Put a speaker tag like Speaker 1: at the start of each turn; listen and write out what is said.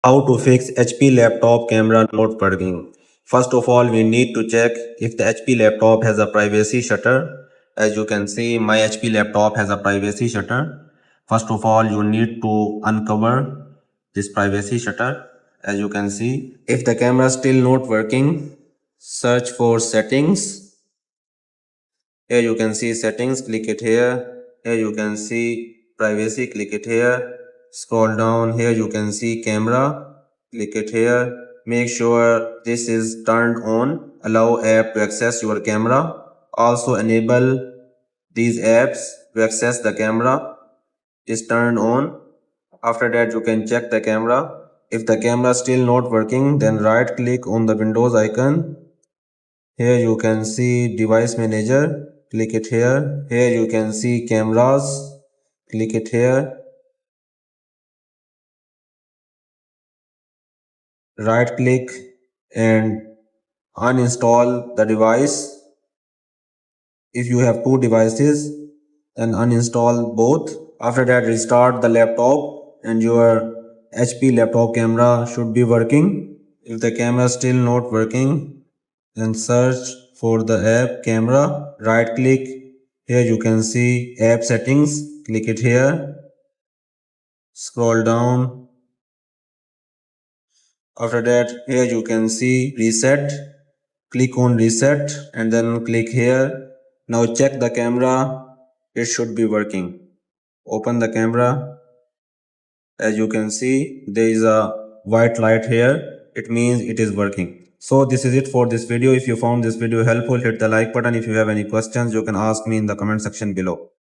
Speaker 1: How to fix HP laptop camera not working. First of all, we need to check if the HP laptop has a privacy shutter. As you can see, my HP laptop has a privacy shutter. First of all, you need to uncover this privacy shutter. As you can see, if the camera is still not working, search for settings. Here you can see settings, click it here. Here you can see privacy, click it here. Scroll down, here you can see camera, click it here. Make sure this is turned on. Allow app to access your camera. Also enable these apps to access the camera. Is turned on. After that you can check the camera. If the camera is still not working, then right click on the Windows icon. Here you can see device manager, click it here. Here you can see cameras, click it here. Right click and uninstall the device. If you have two devices, then uninstall both. After that, restart the laptop and your HP laptop camera should be working. If the camera is still not working, then search for the app camera. Right click. Here you can see app settings. Click it here. Scroll down. After that, here you can see reset. Click on reset and then click here. Now check the camera. It should be working. Open the camera. As you can see, there is a white light here. It means it is working. So this is it for this video. If you found this video helpful, hit the like button. If you have any questions, you can ask me in the comment section below.